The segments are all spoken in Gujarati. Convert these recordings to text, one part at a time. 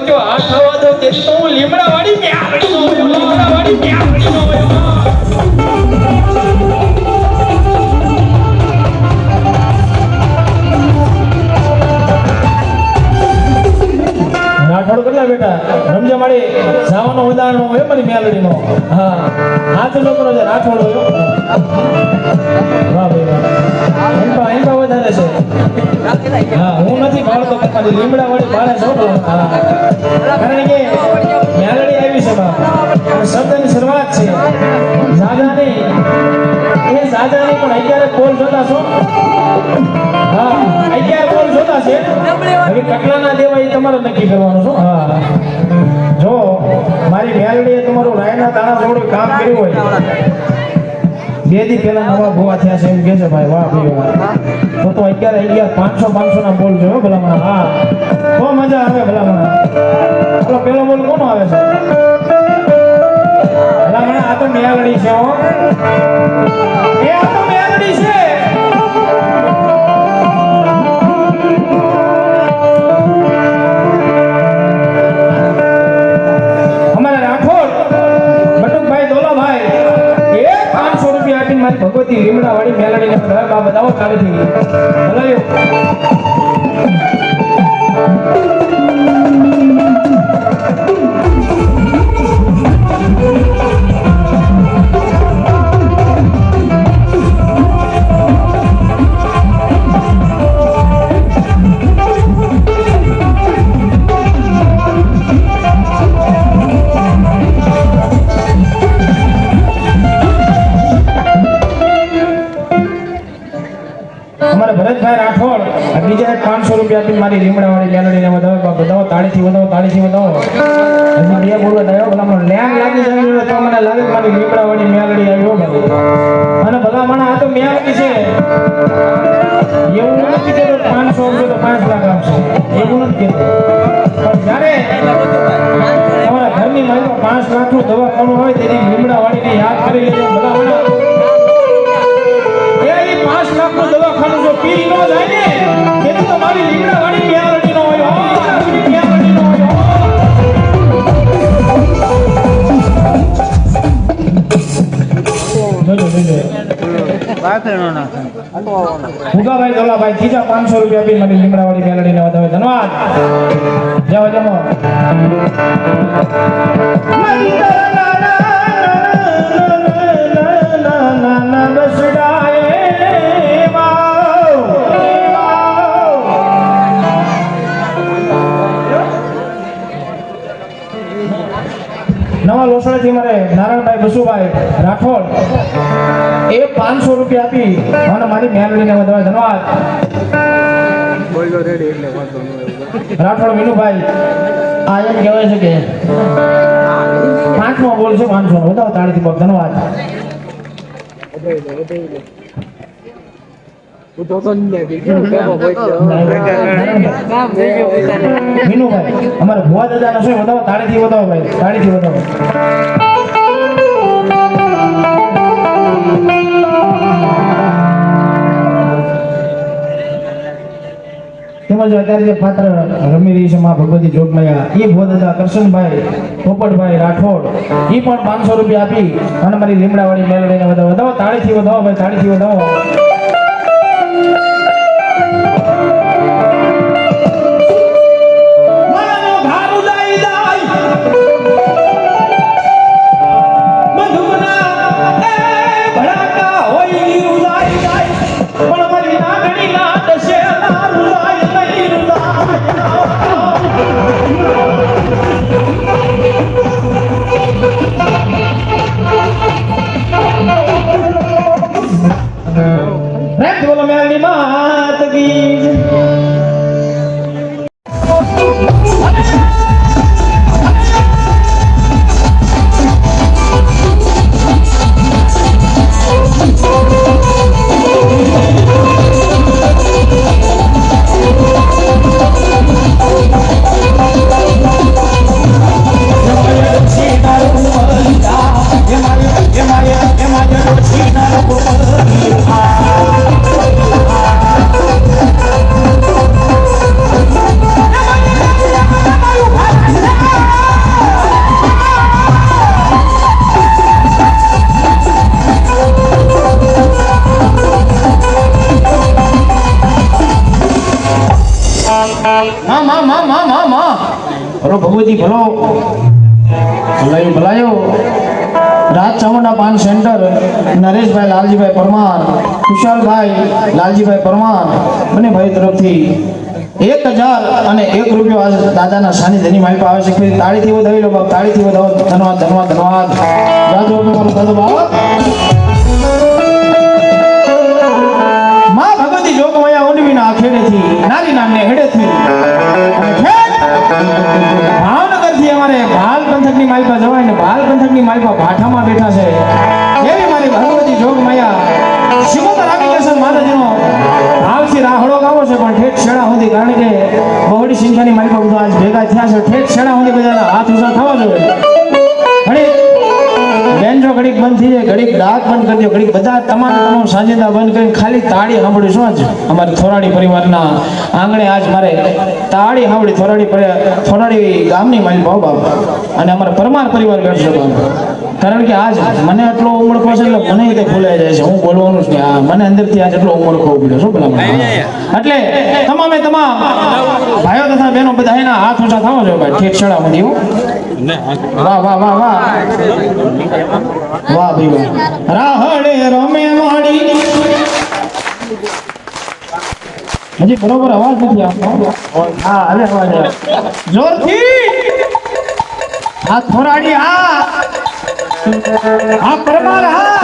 જો આ થવા દો તેથી તો હું લીમડા વાળી મ્યાવડી નો હોય લીમડા વાળી મ્યાવડી નો હોય રાઠોડ કેટલા બેટા રમજા મારી જાવાનો ઉદાહરણ હોય મારી મેલડી નો હા હાથ નો કરો છે રાઠોડ હોય વાહ ભાઈ વાહ એમ વધારે છે હા હું નથી ભાળતો તમારી લીમડા વાળી ભાળે છો હા કારણ કે મેલડી આવી છે બા શબ્દની શરૂઆત છે જાજાની એ જાજાની પણ 11 બોલ જોતા છો હા 11 બોલ જોતા છે હવે કટલા ના દેવા એ તમારે નક્કી કરવાનું છો હા જો મારી મેલડીએ તમારું રાયના દાણા જોડું કામ કર્યું હોય 2 દી પહેલા નવા ભોવા થયા છે એમ કે છે ભાઈ વાહ ભાઈ વાહ તો 11 500 ના બોલ જોયો ભલામણ હા બહુ મજા આવે ભલામણ આપણો પેલો બોલ કોનો આવે છે ભલામણ આ તો મેલડી છે હો એ આ તો મેલડી છે ભગવતી લીમડા વાળી મેલડી ને બા બતાવો કાળથી ભલાયો ભરતભાઈ રાઠોડ બીજા 500 રૂપિયા આપીને મારી લીમડા વાળી મેલડીને બતાવો તાળીથી બતાવો હજી બે બોલવા આવ્યો ભલા લેંગ લાગી જાય તો મને લાગે મારી લીમડા વાળી મેલડી આવ્યો ભાઈ અને ભલા મને આ તો મેલડી છે એવું નથી કે 500 રૂપિયા તો 5 લાખ આપશે એવું નથી કહેતો પણ જ્યારે તમારા ઘરની મારી 5 લાખનું દવાખાનું હોય તેની લીમડા વાળીને યાદ કરી લેજો ભલા મને 5 લાખનું દવાખાનું જો પી ન જાય ને તેથી તો મારી લીમડા વાળી મેલડી નો હોય મેલડી નો હોય ભૂગાભાઈ દોલાભાઈ ત્રીજા 500 રૂપિયા આપી મારી લીમડા વાળી મેલડી ને વધાવે ધન્યવાદ જાઓ જમો નવા લોસડાથી મારે નારાયણભાઈ બસુભાઈ રાઠોડ એ 500 રૂપિયા આપી અને મારી મેલડીને વધારે ધન્યવાદ રાઠોડ વિનુભાઈ આ એમ કહેવાય છે કે 5મો બોલ છે 500 નો વધાવો તાળીથી બહુ ધન્યવાદ વિનુભાઈ અમારે ભુવા દાદા છે વધાવો તાળીથી વધાવો ભાઈ તાળીથી વધાવો તેમજ અત્યારે જે પાત્ર રમી રહી છે માં ભગવતી જોગમાયા એ ભુવા દાદા કરશનભાઈ પોપટભાઈ રાઠોડ એ પણ 500 રૂપિયા આપી અને મારી લીમડા વાળી મેલડીને વધાવો તાળીથી વધાવો ભાઈ તાળીથી વધાવો બોલો મેલડી માત કી ભલો ભગવતી ભલો ભલાયો ભલાયો રાજ ચામુંડા પાન સેન્ટર નરેશભાઈ લાલજીભાઈ પરમાર કુશાલભાઈ લાલજીભાઈ પરમાર બંને ભાઈ તરફથી 1000 અને 1 રૂપિયો આજ દાદાના સાનિધ્યની માલિક આવે છે. ફરી તાળીથી વધાવી લો બાપ, તાળીથી વધાવો. ધન્યવાદ ધન્યવાદ ધન્યવાદ. રાજો મારો દાદો બાપ. માં ભગવતી જોગમાયા ઓનવીના ખેડેથી નારી નામને હેડેથી ભાવનગરથી અમારે ભાલ પંથકની માલિકા જવાય ને ભાલ પંથકની માલિકા ભાઠામાં બેઠા છે. એવી મારી ભગવતી જોગમાયા શિકોતર આપ્લિકેશન માતાજીનો ભાવથી રાહડો ગાવો છે પણ ઠેઠ છેડા સુધી, કારણ કે બહોળી સંખ્યાની માલિકા બધા આજ ભેગા થયા છે. ઠેઠ છેડા સુધી બધાના હાથ ઊંચા થવા જોઈએ. ઘડીક બેન્જો ઘડીક બંધ થઈ જાય, ઘડીક ડાક બંધ કરી દો, ઘડીક બધા તમામ સાંજેદા બંધ કરીને ખાલી તાળી સાંભળી. શું જ અમારે થોરાડી પરિવારના આંગણે આજ મારે તાળી સાંભળી. થોરાડી ગામની મારી ભાવ બાપ અને અમારા પરમાર પરિવાર બેઠો બાપ. કારણ કે આજ મને એટલો ઉમળકો છે એટલે મને તે ભૂલાઈ જાય છે. હું બોલવાનું જ નહીં. હા, મને અંદરથી આજ એટલો ઉમળકો ઉભર્યો. શું બોલા એટલે તમામે તમામ ભાઈઓ તથા બહેનો બધા એના હાથ ઊંચા થવા જોઈએ ભાઈ. ઠેઠ છેડા સુધી. વાહ વાહ વાહ વાહ વાહ ભાઈ વાહ. રાહડે રમે માડી. હજી બરોબર અવાજ નથી આવતો. હા હવે અવાજ આવે જોરથી. આ થોરાડી આ પરમાર હા.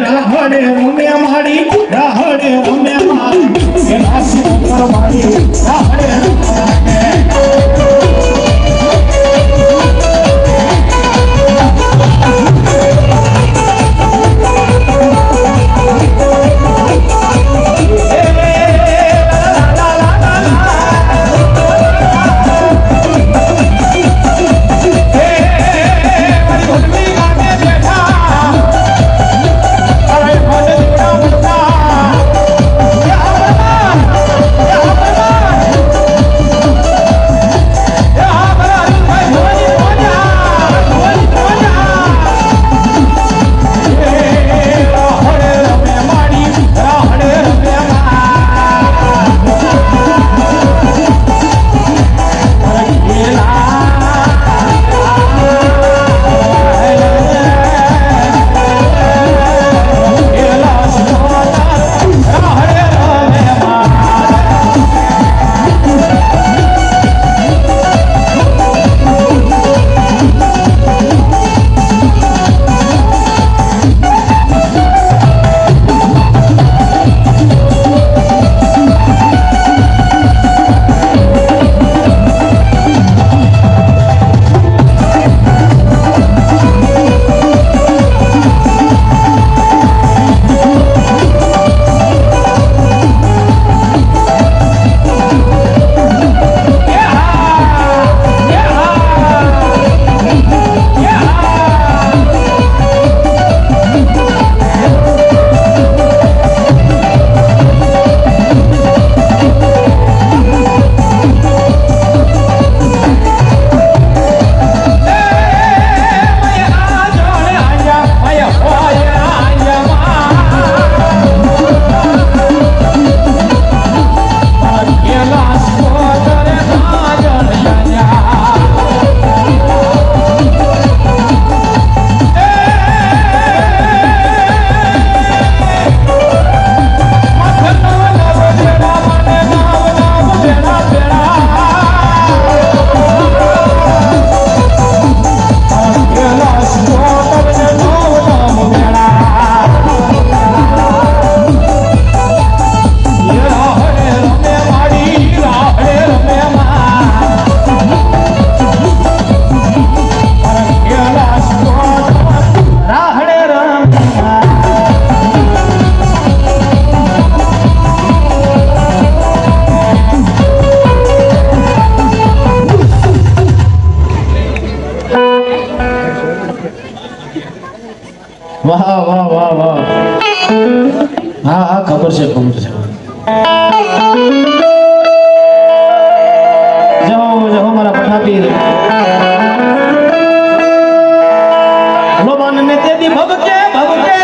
રાહડે રમે માડી, રાહડે રમે માડી, એ રાસી પર માડી, રાહડે રમે. વાહ વાહ વાહ વાહ. હા હા ખબર છે ખબર છે. જાઓ જાઓ મારા પઠાપીર. લોબાન ને તેદી ભબકે ભબકે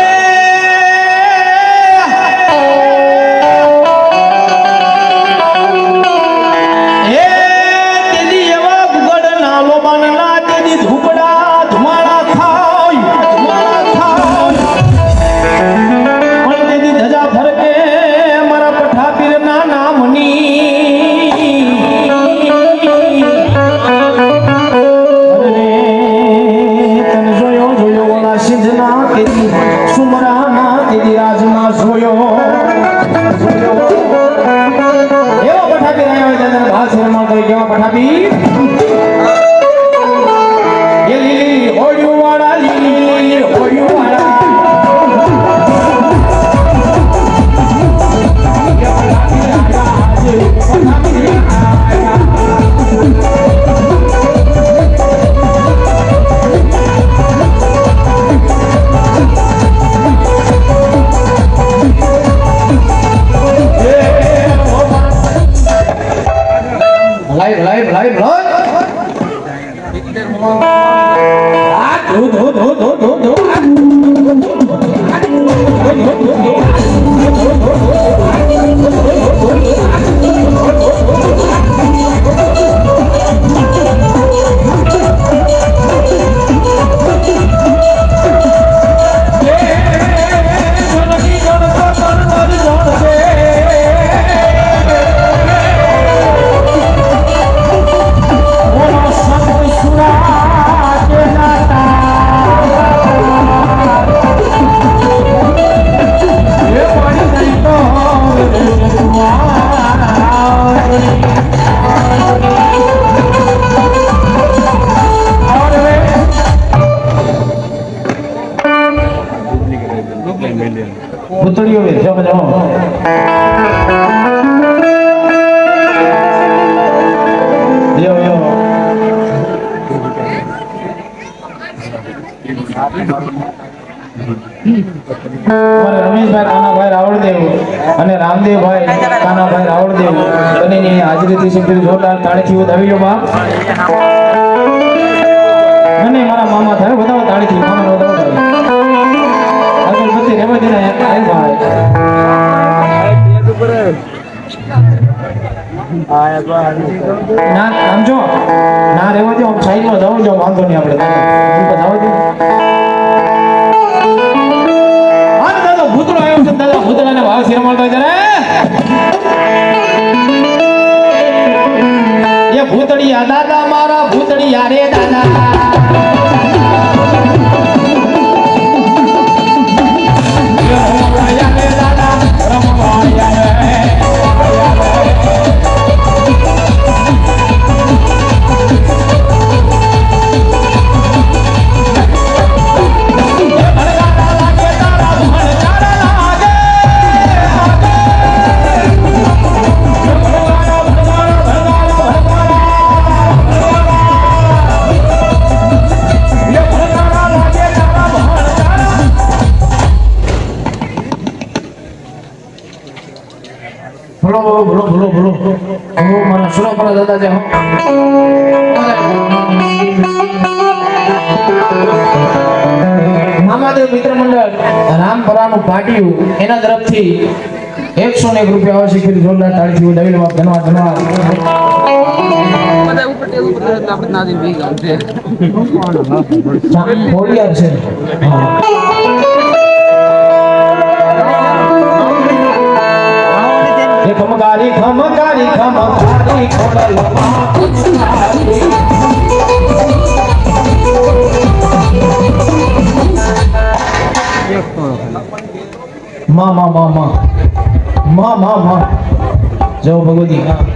તો કેવા પઠાબી એ લીલી ઓડિયું વાળા લીલી ઓડિયું વાળા લાઈવ પૂતળીઓ વે જો જો યો યો અમારે રમેશભાઈ કાનાભાઈ રાવળદેવ અને રામદેવભાઈ કાનાભાઈ રાવળદેવ બંનેની હાજરીથી શિબિર જોરદાર તાળીથી વધાવી લો બાપ મને મારા મામા થાય વધાવો તાળીથી મામા વધાવો અગરબત્તી રેવા દે ને ભાઈ ના આમ જો ના રેવા દે આમ સાઈડમાં જાવ જો વાંધો નહીં આપણે જાવ દે હા દાદા ભૂતળો આવ્યો છે દાદા ભૂતળાને ભાવ શિરમાળતો જરા એ ભૂતળિયા દાદા મારા ભૂતળિયા રે દાદા બોલો મારા સુરો પર દાદા જે મામાદેવ મિત્ર મંડળ રામપરાનું પાટિયું એના તરફથી 101 રૂપિયા આવશે કે જોરદાર તાળીથી વધાવી લો ધન્યવાદ બધા ઉપર આપણે ના દે ભેગા છે બોલિયાર છે ખમકારી ખમકારી ખમકારી ખોડલ માં જય ભગવતી